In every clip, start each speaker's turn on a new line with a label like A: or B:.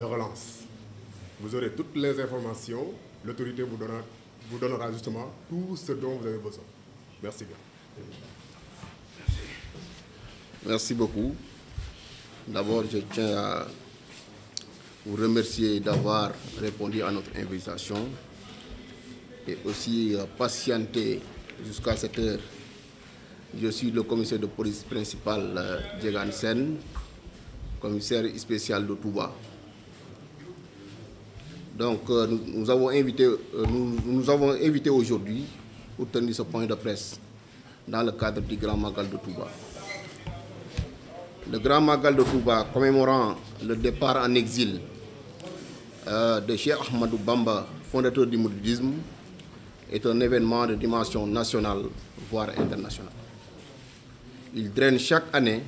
A: de relance. Vous aurez toutes les informations, l'autorité vous donnera justement tout ce dont vous avez besoin. Merci bien.
B: Merci beaucoup. D'abord, je tiens à vous remercier d'avoir répondu à notre invitation et aussi patienter jusqu'à cette heure. Je suis le commissaire de police principal Djegan Sen, commissaire spécial de Touba. Donc, nous avons invité aujourd'hui pour tenir ce point de presse dans le cadre du Grand Magal de Touba. Le Grand Magal de Touba, commémorant le départ en exil de Cheikh Ahmadou Bamba, fondateur du mouridisme, est un événement de dimension nationale, voire internationale. Il draine chaque année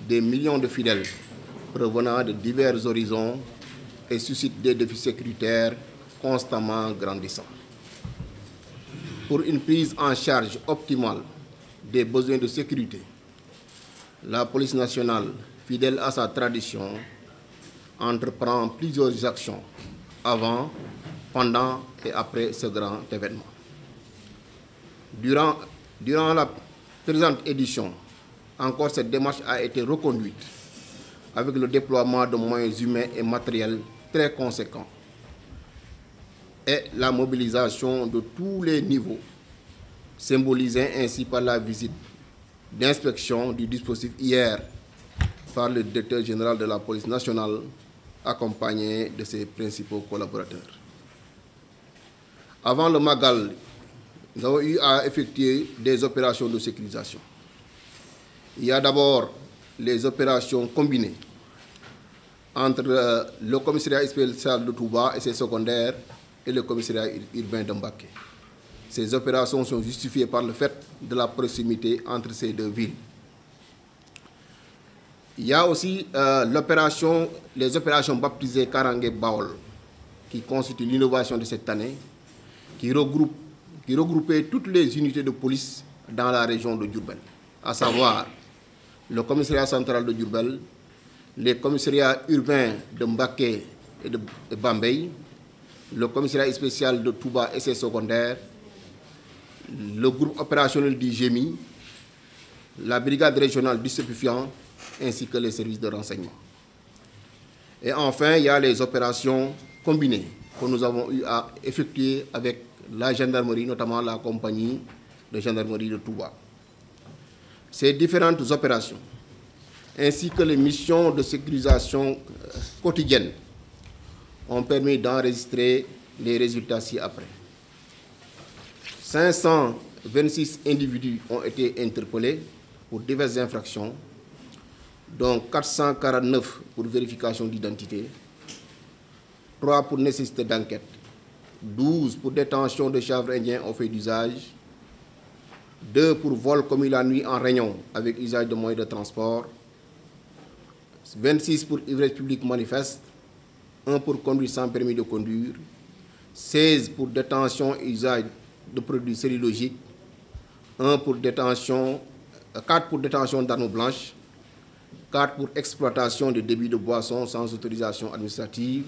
B: des millions de fidèles provenant de divers horizons et suscite des défis sécuritaires constamment grandissants. Pour une prise en charge optimale des besoins de sécurité, la police nationale, fidèle à sa tradition, entreprend plusieurs actions avant, pendant et après ce grand événement. Durant la présente édition, encore cette démarche a été reconduite avec le déploiement de moyens humains et matériels très conséquents et la mobilisation de tous les niveaux, symbolisée ainsi par la visite d'inspection du dispositif hier par le directeur général de la police nationale, accompagné de ses principaux collaborateurs. Avant le Magal, nous avons eu à effectuer des opérations de sécurisation. Il y a d'abord les opérations combinées entre le commissariat spécial de Touba et ses secondaires et le commissariat urbain de Mbacké. Ces opérations sont justifiées par le fait de la proximité entre ces deux villes. Il y a aussi les opérations baptisées Karangé Baol, qui constituent l'innovation de cette année, qui regroupaient toutes les unités de police dans la région de Diourbel, à savoir le commissariat central de Diourbel, les commissariats urbains de Mbacké et de Bambey, le commissariat spécial de Touba et ses secondaires, le groupe opérationnel du GEMI, la brigade régionale du stupéfiant, ainsi que les services de renseignement. Et enfin, il y a les opérations combinées que nous avons eu à effectuer avec la gendarmerie, notamment la compagnie de gendarmerie de Touba. Ces différentes opérations, ainsi que les missions de sécurisation quotidiennes, ont permis d'enregistrer les résultats ci-après. 526 individus ont été interpellés pour diverses infractions, dont 449 pour vérification d'identité, 3 pour nécessité d'enquête, 12 pour détention de chanvre indien au fait d'usage, 2 pour vol commis la nuit en réunion avec usage de moyens de transport, 26 pour ivresse publique manifeste, 1 pour conduite sans permis de conduire, 16 pour détention et usage de produits sérilogiques, 4 pour détention d'armes blanches, 4 pour exploitation de débits de boissons sans autorisation administrative,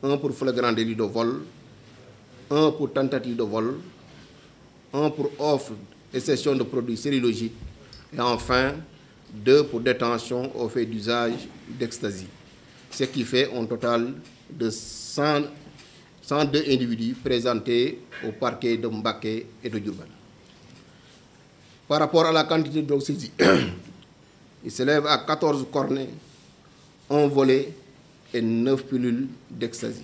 B: 1 pour flagrant délit de vol, 1 pour tentative de vol, 1 pour offre et cession de produits sérilogiques, et enfin 2 pour détention au fait d'usage d'ecstasy, ce qui fait un total de 102 individus présentés au parquet de Mbacké et de Diourbel. Par rapport à la quantité de drogue saisie, il s'élève à 14 cornets, 1 volet et 9 pilules d'ecstasy.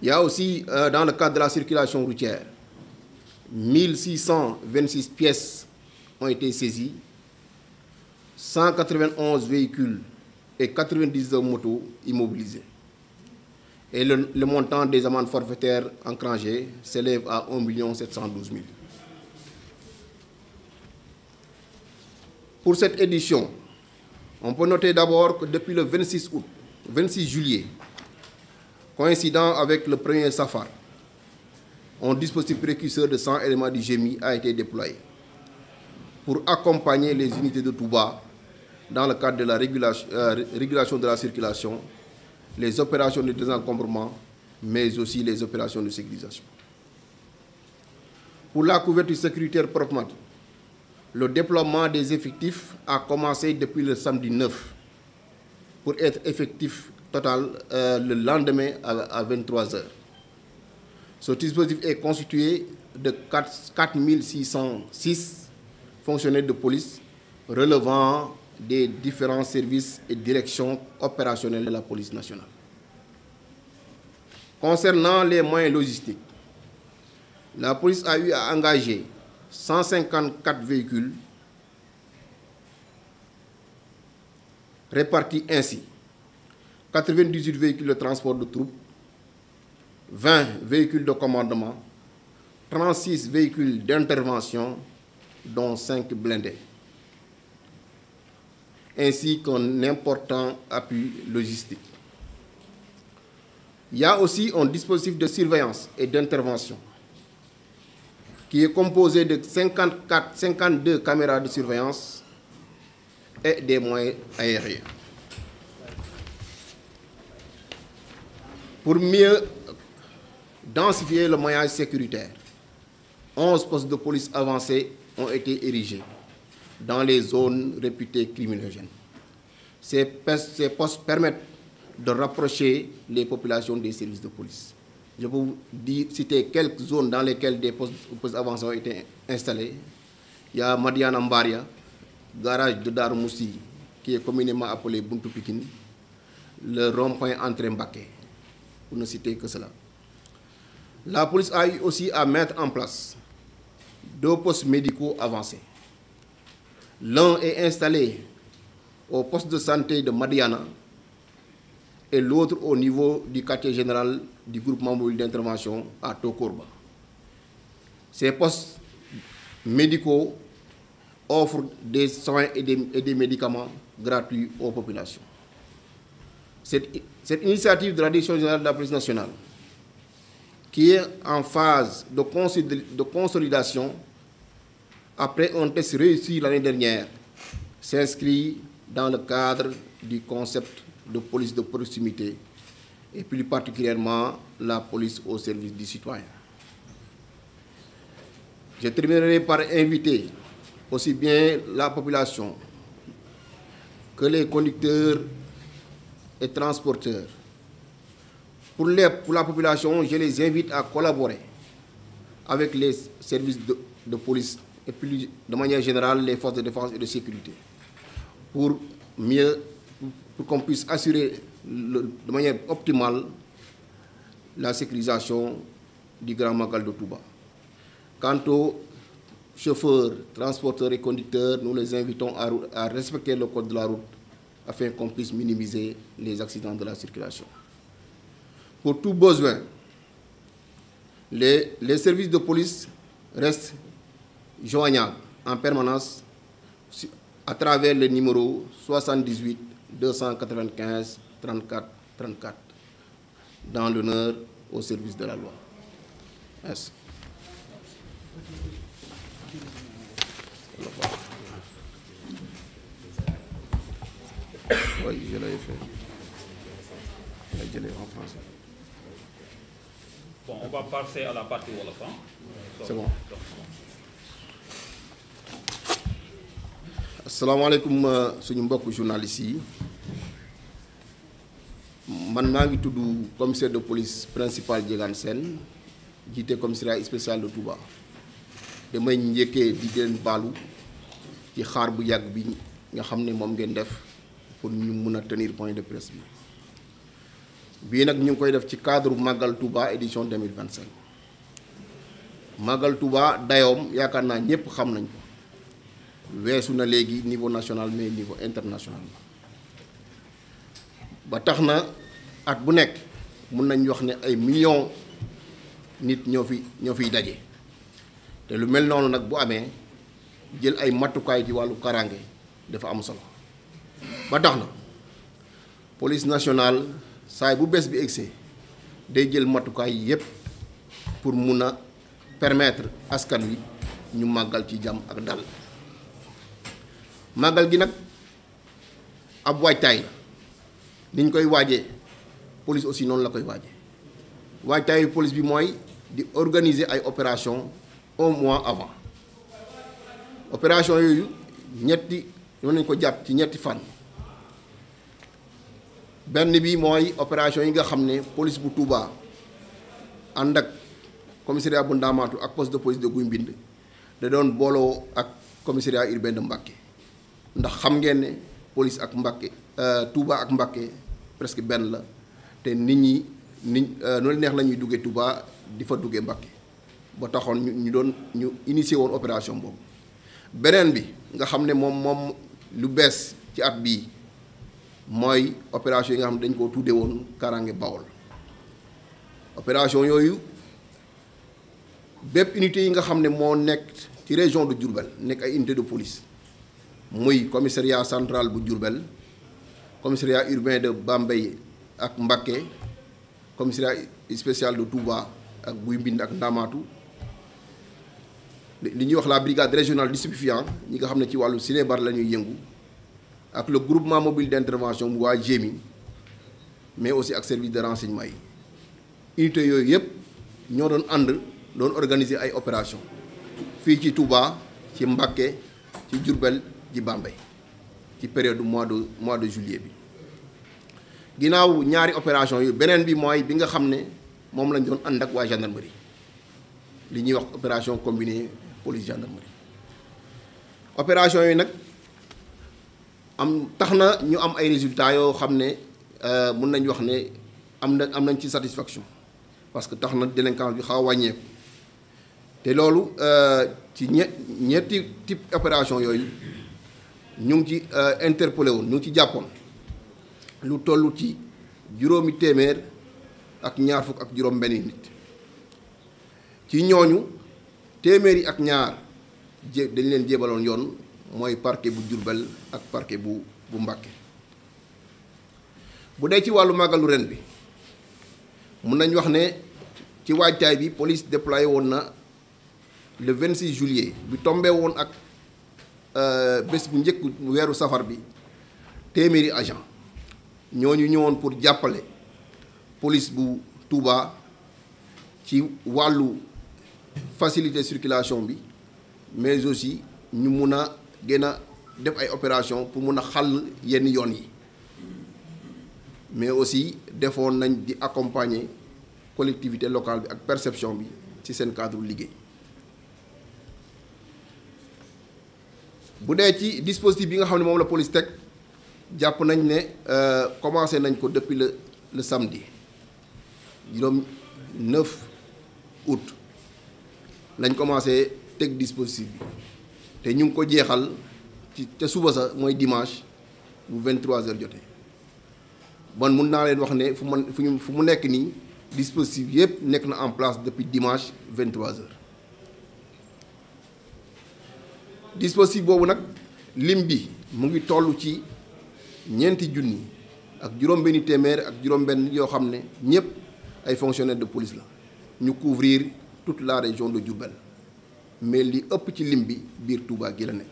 B: Il y a aussi, dans le cadre de la circulation routière, 1626 pièces ont été saisies, 191 véhicules et 99 motos immobilisées. Et le montant des amendes forfaitaires encrangées s'élève à 1 712 000. Pour cette édition, on peut noter d'abord que depuis le 26 juillet, coïncidant avec le premier Safar, un dispositif précurseur de 100 éléments du GEMI a été déployé pour accompagner les unités de Touba dans le cadre de la régulation de la circulation, les opérations de désencombrement, mais aussi les opérations de sécurisation. Pour la couverture sécuritaire proprement, le déploiement des effectifs a commencé depuis le samedi 9 pour être effectif total le lendemain à 23 h. Ce dispositif est constitué de 4606 fonctionnaires de police relevant des différents services et directions opérationnelles de la police nationale. Concernant les moyens logistiques, la police a eu à engager 154 véhicules répartis ainsi: 98 véhicules de transport de troupes, 20 véhicules de commandement, 36 véhicules d'intervention, dont 5 blindés, ainsi qu'un important appui logistique. Il y a aussi un dispositif de surveillance et d'intervention qui est composé de 52 caméras de surveillance et des moyens aériens. Pour mieux densifier le maillage sécuritaire, 11 postes de police avancés ont été érigés dans les zones réputées criminogènes. Ces postes permettent de rapprocher les populations des services de police. Je peux vous citer quelques zones dans lesquelles des postes avancés ont été installés. Il y a Madiana Mbaria, garage de Darou Moussi, qui est communément appelé Buntu Pikine, le rond-point entrée Mbaké, pour ne citer que cela. La police a eu aussi à mettre en place 2 postes médicaux avancés. L'un est installé au poste de santé de Madiana et l'autre au niveau du quartier général du groupement mobile d'intervention à Tokorba. Ces postes médicaux offrent des soins et des médicaments gratuits aux populations. Cette initiative de la Direction générale de la police nationale, qui est en phase de consolidation après un test réussi l'année dernière, s'inscrit dans le cadre du concept de police de proximité et plus particulièrement la police au service du citoyen. Je terminerai par inviter aussi bien la population que les conducteurs et transporteurs. Pour la population, je les invite à collaborer avec les services de police et plus de manière générale les forces de défense et de sécurité pour qu'on puisse assurer de manière optimale la sécurisation du Grand Magal de Touba. Quant aux chauffeurs, transporteurs et conducteurs, nous les invitons à respecter le code de la route afin qu'on puisse minimiser les accidents de la circulation. Pour tout besoin, les services de police restent joignables en permanence à travers le numéro 78 295 34 34 dans l'honneur au service de la loi. Merci. Oui, je l'avais fait. Je l'ai en français.
C: Bon, on va passer à la partie Wolof.
B: C'est bon. Asalaamaaleykum suñu mbokk journalistes yi man maa ngi tudd commissaire de police principal Diegane Sène jiite commissariat spécial de Touba. damay njëkkee di leen baalu ci xaar bu yàgg bi nga xam ne moom ngeen def pour ñu mun a tenir point de presse bi bii nag ñu ngi koy def ci cadre Magal Touba édition 2025. Magal Touba dayoom yaakaar naa ñëpp xam nañ ko weesu na léegi niveau national mais niveau international ba tax na at bu nekk mun nañ wax ne ay millions nit ñoo fiy daje te lu mel noonu nag bu amee jël ay matukaay ci wàllu karange dafa am solo ba tax na police nationale saay bu bees bi egsee day jël matukaay yépp pour mun a permettre askan wi ñu màggal ci jàmm ak dal màggal gi nag ab waajtaay la niñ koy waajee police aussi noonu la koy waajee waajtaayu police bi mooy di organiser ay opération un mois avant opération yooyu ñetti mën nañ ko jàpp ci ñetti fan. benn bi mooy opération yi nga xam ne police bu Touba ànd ak commissariat bu Ndamatou ak poste de police de Guy Mbind da doon booloo ak commissariat urbain de Mbacké ndax xam ngeen ne police ak Mbacké Touba ak Mbacké presque benn la te nit ñi noonu neex la ñuy duggee Touba di fa duggee Mbacké ba taxoon ñu initié woon opération boobu. beneen bi nga xam ne moom lu bees ci at bii mooy opération yi nga xam ne dañ koo tuddee woon Kaaraange Bawol opération yooyu bépp unité yi nga xam ne moo nekk ci région de Diourbel nekk ay unité de police muy commissariat central bu Diourbel commissariat urbain de Bambey ak Mbacké commissariat spécial de Touba ak Guy Mbind ak Ndamatou li ñuy wax la brigade régionale du stupéfiant ñi nga xam ne ci wàllu sinébar la ñuy yëngu ak le groupement mobile d'intervention bu waa GMI mais aussi ak service de renseignement yi unité yooyu yëpp ñoo doon ànd doon organiser ay opération fii ci Touba ci Mbacké ci Diourbel ci Bambey ci période mois de juillet bi ginnaaw ñaari opération yu beneen bi mooy bi nga xam ne moom lañ doon ànd ak waa gendarmerie li ñuy wax opération combinée police gendarmerie opération yi nag tax na ñu am ay résultats yoo xam ne mun nañ wax ne am nañ ci satisfaction parce que tax na délinquance bi xaw a wàññeeku te loolu ci ñetti type opération yooyu ñu ngi ci interpellé woon ñu ngi ci jàppoon lu toll ci juróomi téeméer ak ñaar fukk ak juróom benn nit ci ñooñu téeméeri ak ñaar dañ leen jébaloon yoon mooy parquet bu Diourbel ak parquet bu Mbacké bu dee ci wàllu màggalu ren bi mun nañ wax ne ci waajtaay bi police déployé woon na le 26 juillet bi tombé woon ak bés bu njëkk weeru safar bi téeméeri agent ñooñu ñëwoon pour jàppale police bu Touba ci wàllu faciliter circulation bi mais aussi ñu mun a gën a def ay opération pour mun a xàll yenn yoon yi mais aussi defoon nañ di accompagner collectivité locale bi ak perception bi ci seen cadre liggéey bu dee ci dispositif bi nga xam ne moom la police teg jàpp nañ ne commencé nañ ko depuis le samedi juróom 9 août lañ commencé teg dispositif bi te ñu ngi ko jeexal ci te suba sa mooy dimanche bu 23h jotee bon mun naa leen wax ne fu mu nekk nii dispositif yëpp nekk na en place depuis dimanche 23h dispositif boobu nag lim bi mu ngi toll ci 4 junni ak juróom-benni téeméer ak juróom-benn yoo xam ne ñëpp ay fonctionnaires de police la ñu couvrir toute la région de Diourbel mais li ëpp ci lim bi biir Touba gi la nekk.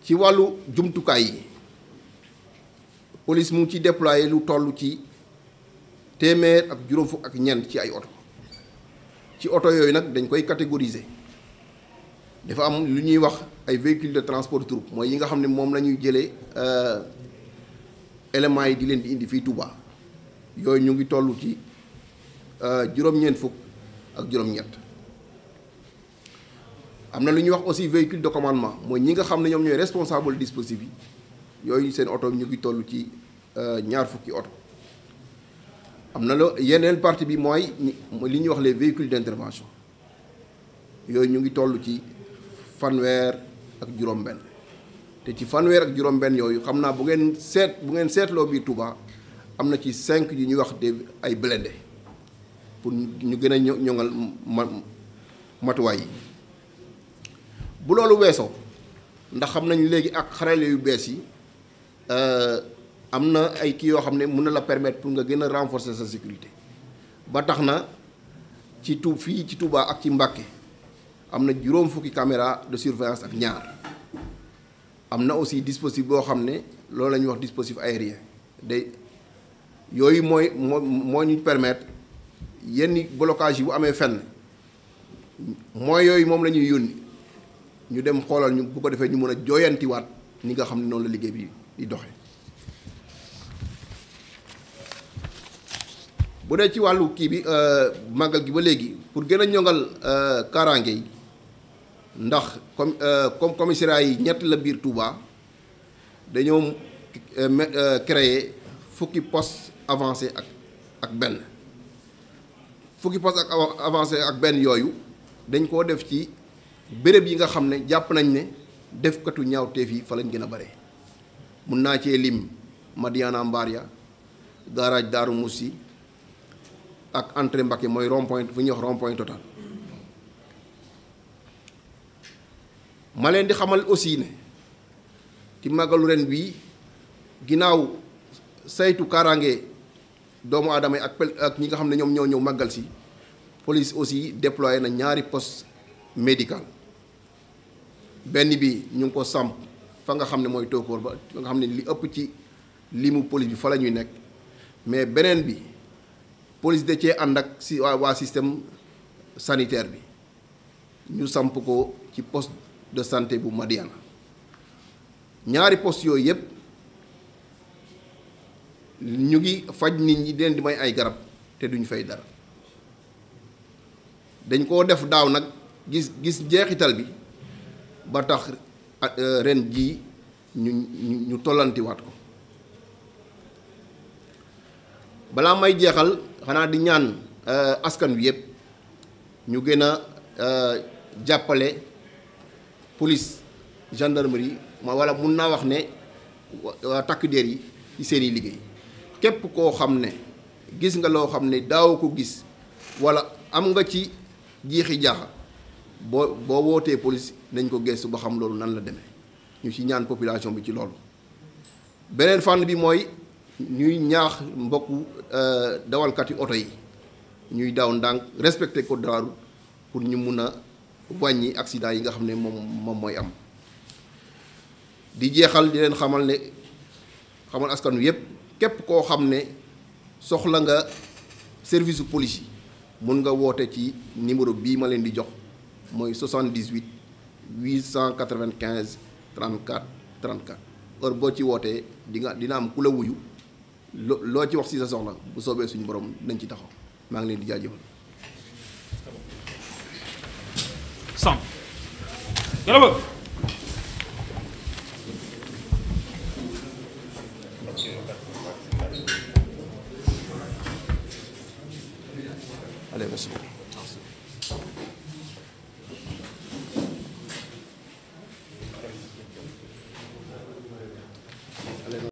B: ci wàllu jumtukaay yi police mu ngi ci déployé lu toll ci téeméer ak juróom fukk ak ñeent ci ay oto ci oto yooyu nag dañ koy catégoriser dafa am lu ñuy wax ay véhicules de transport de troupe mooy yi nga xam ne moom la ñuy jëlee éléments yi di leen di indi fii Touba yooyu ñu ngi toll ci juróom-ñeent fukk ak juróom-ñett am na lu ñuy wax aussi véhicule de commandement mooy ñi nga xam ne ñoom ñooy responsable dispositif yi yooyu seen oto ñu ngi toll ci ñaar fukki oto am na la yeneen partie bi mooy li ñuy wax les véhicules d'intervention yooyu ñu ngi toll ci fanweer ak juróom-benn te ci fanweer ak juróom-benn yooyu xam naa bu ngeen seetloo biir Touba am na ci 5 yu ñuy wax ay blindé pour ñu gën a ñoŋal matuwaay yi. bu loolu weesoo ndax xam nañ léegi ak xarale yu bees yi am na ay kii yoo xam ne mën na la permettre pour nga gën a renforcer sa sécurité ba tax na fii ci Touba ak ci Mbacké am na juróom fukki caméra de surveillance ak ñaar am na aussi dispositif boo xam ne loolu la ñuy wax dispositif aérien day yooyu moo ñu permettre yenn blocage yi bu amee fenn mooy yooyu moom la ñuy yónni ñu dem xoolal ñu bu ko defee ñu mën a jooyantiwaat ni nga xam ne noonu la liggéey bi di doxe bu dee ci wàllu kii bi màggal gi ba léegi pour gën a ñongal kaaraange yi ndax comme commissariat yi ñett la biir Touba dañoo créer fukki poste avancé ak benn fukki poste ak avancé ak benn yooyu dañ koo def ci béréb yi nga xam ne jàpp nañ ne defkatu ñaawteef yi fa lañ gën a bare mun naa cee lim Madiana Mbaria garage Daaru Moussi ak entrée Mbacké mooy rond point fu ñuy wax rond point total ma leen di xamal aussi ne ci màggalu ren bii ginnaaw saytu kaaraange doomu aadama yi ak ñi nga xam ne ñoom ñoo ñëw màggal si police aussi déployé na ñaari poste médical benn bi ñu ngi ko samp fa nga xam ne mooy Tokor ba fa nga xam ne li ëpp ci limu police bi fa la ñuy nekk mais beneen bi police da cee ànd ak si waa système sanitaire bi ñu samp ko ci poste de santé bu Madiana ñaari poste yooyu yëpp ñu ngi faj nit ñi leen di may ay garab te duñ fay dara dañ koo def daaw nag gis jeexital bi ba tax ren jii ñu tollantiwaat ko balaa may jeexal xanaa di ñaan askan wi yëpp ñu gën a jàppale police gendarmerie wala mun naa wax ne takk der yi ci seeni liggéey képp koo xam ne gis nga loo xam ne daaw ko gis wala am nga ci jiixi jaaxa boo wootee police nañ ko gëstu ba xam loolu nan la demee ñu ci ñaan population bi ci loolu beneen fànn bi mooy ñuy ñaax mbokku dawalkati oto yi ñuy daw ndànk respecter code de la route pour ñu mun a wàññi accident yi nga xam ne moom mooy am di jeexal di leen xamal askan wi yëpp képp koo xam ne soxla nga service police yi mun nga woote ci numéro bii ma leen di jox mooy 78 895 34 34 heure boo ci wootee dina am ku la wuyu loo ci wax ci sa soxla bu soobee suñu borom nañ ci taxaw maa ngi leen di jaajëfal.
C: Sam yàlla
B: Allez, merci.